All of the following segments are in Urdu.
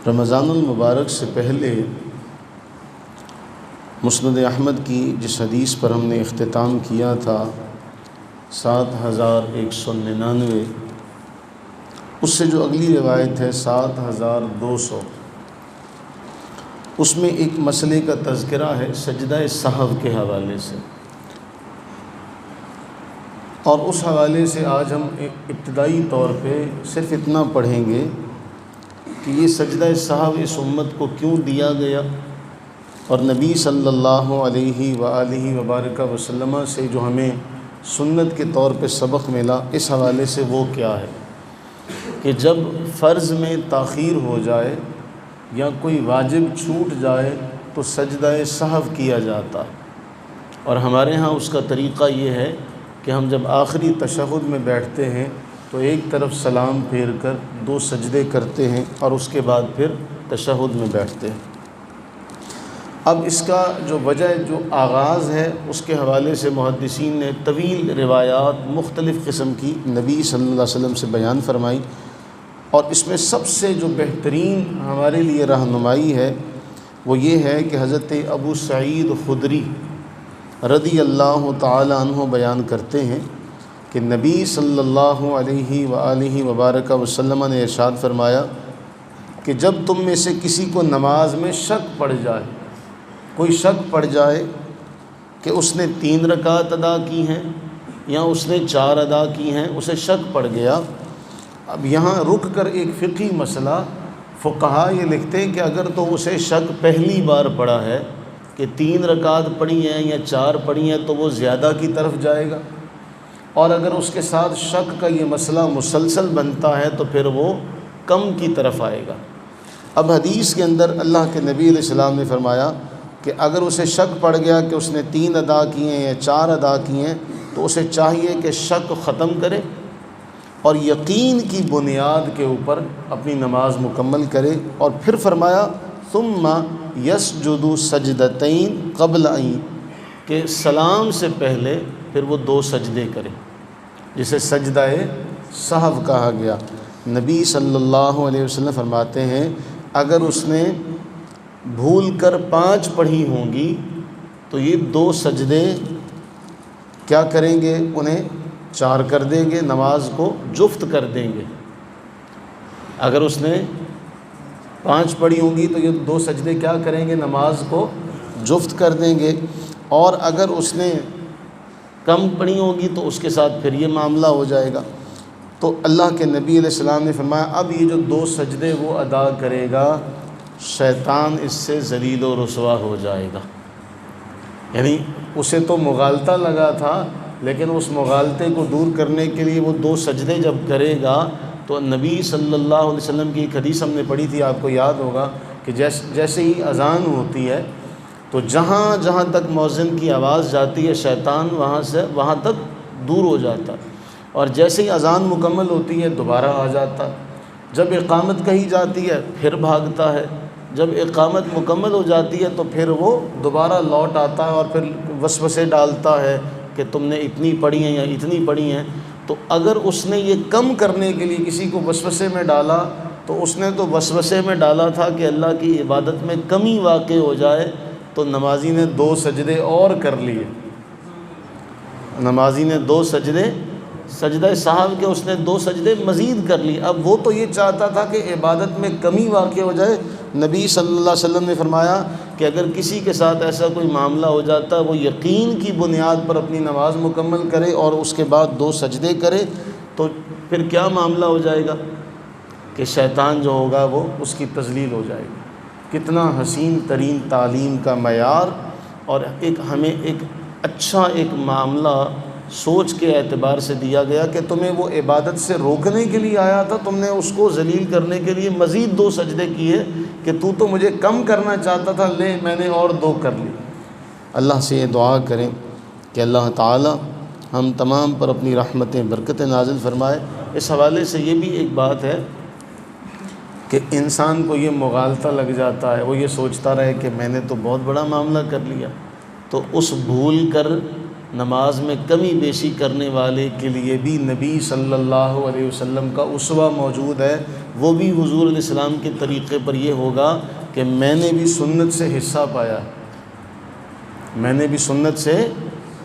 رمضان المبارک سے پہلے مسند احمد کی جس حدیث پر ہم نے اختتام کیا تھا 7199، اس سے جو اگلی روایت ہے 7200، اس میں ایک مسئلے کا تذکرہ ہے سجدہ سہو کے حوالے سے، اور اس حوالے سے آج ہم ابتدائی طور پہ صرف اتنا پڑھیں گے کہ یہ سجدہ سہو اس امت کو کیوں دیا گیا، اور نبی صلی اللہ علیہ وآلہ وبارک وسلم سے جو ہمیں سنت کے طور پہ سبق ملا اس حوالے سے وہ کیا ہے کہ جب فرض میں تاخیر ہو جائے یا کوئی واجب چھوٹ جائے تو سجدہ سہو کیا جاتا ہے، اور ہمارے ہاں اس کا طریقہ یہ ہے کہ ہم جب آخری تشہد میں بیٹھتے ہیں تو ایک طرف سلام پھیر کر 2 سجدے کرتے ہیں اور اس کے بعد پھر تشہد میں بیٹھتے ہیں۔ اب اس کا جو وجہ جو آغاز ہے اس کے حوالے سے محدثین نے طویل روایات مختلف قسم کی نبی صلی اللہ علیہ وسلم سے بیان فرمائی، اور اس میں سب سے جو بہترین ہمارے لیے رہنمائی ہے وہ یہ ہے کہ حضرت ابو سعید خدری رضی اللہ تعالی عنہ بیان کرتے ہیں کہ نبی صلی اللہ علیہ وآلہ وبارک وسلم نے ارشاد فرمایا کہ جب تم میں سے کسی کو نماز میں شک پڑ جائے، کوئی شک پڑ جائے کہ اس نے 3 رکعت ادا کی ہیں یا اس نے 4 ادا کی ہیں، اسے شک پڑ گیا۔ اب یہاں رک کر ایک فقہی مسئلہ، فقہا یہ لکھتے ہیں کہ اگر تو اسے شک پہلی بار پڑا ہے کہ 3 رکعت پڑھی ہیں یا 4 پڑھی ہیں تو وہ زیادہ کی طرف جائے گا، اور اگر اس کے ساتھ شک کا یہ مسئلہ مسلسل بنتا ہے تو پھر وہ کم کی طرف آئے گا۔ اب حدیث کے اندر اللہ کے نبی علیہ السلام نے فرمایا کہ اگر اسے شک پڑ گیا کہ اس نے 3 ادا کیے ہیں یا 4 ادا کیے ہیں تو اسے چاہیے کہ شک ختم کرے اور یقین کی بنیاد کے اوپر اپنی نماز مکمل کرے، اور پھر فرمایا ثم یسجد سجدتین قبل ان، کہ سلام سے پہلے پھر وہ 2 سجدے کرے، جسے سجدہ سہو کہا گیا۔ نبی صلی اللہ علیہ وسلم فرماتے ہیں اگر اس نے بھول کر 5 پڑھی ہوں گی تو یہ 2 سجدے کیا کریں گے، انہیں 4 کر دیں گے، نماز کو جفت کر دیں گے۔ اگر اس نے 5 پڑھی ہوں گی تو یہ 2 سجدے کیا کریں گے، نماز کو جفت کر دیں گے، اور اگر اس نے کم پڑھی ہوگی تو اس کے ساتھ پھر یہ معاملہ ہو جائے گا۔ تو اللہ کے نبی علیہ السلام نے فرمایا اب یہ جو 2 سجدے وہ ادا کرے گا شیطان اس سے ذلیل و رسوا ہو جائے گا، یعنی اسے تو مغالطہ لگا تھا لیکن اس مغالطے کو دور کرنے کے لیے وہ 2 سجدے جب کرے گا تو نبی صلی اللہ علیہ وسلم کی ایک حدیث ہم نے پڑھی تھی، آپ کو یاد ہوگا کہ جیسے ہی اذان ہوتی ہے تو جہاں جہاں تک مؤذن کی آواز جاتی ہے شیطان وہاں تک دور ہو جاتا، اور جیسے ہی اذان مکمل ہوتی ہے دوبارہ آ جاتا، جب اقامت کہی جاتی ہے پھر بھاگتا ہے، جب اقامت مکمل ہو جاتی ہے تو پھر وہ دوبارہ لوٹ آتا ہے اور پھر وسوسے ڈالتا ہے کہ تم نے اتنی پڑھی ہیں یا اتنی پڑھی ہیں۔ تو اگر اس نے یہ کم کرنے کے لیے کسی کو وسوسے میں ڈالا تو اس نے تو وسوسے میں ڈالا تھا کہ اللہ کی عبادت میں کمی واقع ہو جائے، تو نمازی نے 2 سجدے اور کر لیے، نمازی نے 2 سجدے سجدہ سہو کے اس نے 2 سجدے مزید کر لی۔ اب وہ تو یہ چاہتا تھا کہ عبادت میں کمی واقع ہو جائے، نبی صلی اللہ علیہ وسلم نے فرمایا کہ اگر کسی کے ساتھ ایسا کوئی معاملہ ہو جاتا ہے وہ یقین کی بنیاد پر اپنی نماز مکمل کرے اور اس کے بعد 2 سجدے کرے، تو پھر کیا معاملہ ہو جائے گا کہ شیطان جو ہوگا وہ اس کی تذلیل ہو جائے گی۔ کتنا حسین ترین تعلیم کا معیار، اور ہمیں ایک اچھا ایک معاملہ سوچ کے اعتبار سے دیا گیا کہ تمہیں وہ عبادت سے روکنے کے لیے آیا تھا، تم نے اس کو ذلیل کرنے کے لیے مزید 2 سجدے کیے کہ تو مجھے کم کرنا چاہتا تھا، لے میں نے اور 2 کر لی۔ اللہ سے یہ دعا کریں کہ اللہ تعالی ہم تمام پر اپنی رحمتیں برکتیں نازل فرمائے۔ اس حوالے سے یہ بھی ایک بات ہے کہ انسان کو یہ مغالطہ لگ جاتا ہے، وہ یہ سوچتا رہے کہ میں نے تو بہت بڑا معاملہ کر لیا، تو اس بھول کر نماز میں کمی بیشی کرنے والے کے لیے بھی نبی صلی اللہ علیہ وسلم کا اسوہ موجود ہے۔ وہ بھی حضور علیہ السلام کے طریقے پر یہ ہوگا کہ میں نے بھی سنت سے حصہ پایا، میں نے بھی سنت سے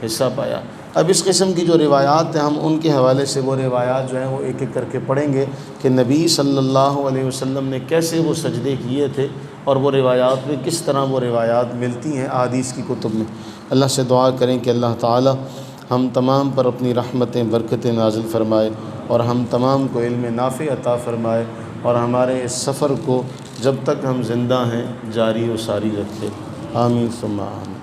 حصہ پایا۔ اب اس قسم کی جو روایات ہیں ہم ان کے حوالے سے وہ روایات جو ہیں وہ ایک ایک کر کے پڑھیں گے کہ نبی صلی اللہ علیہ وسلم نے کیسے وہ سجدے کیے تھے، اور وہ روایات میں کس طرح وہ روایات ملتی ہیں احادیث کی کتب میں۔ اللہ سے دعا کریں کہ اللہ تعالی ہم تمام پر اپنی رحمتیں برکتیں نازل فرمائے، اور ہم تمام کو علم نافع عطا فرمائے، اور ہمارے اس سفر کو جب تک ہم زندہ ہیں جاری و ساری رکھے۔ آمین ثم آمین۔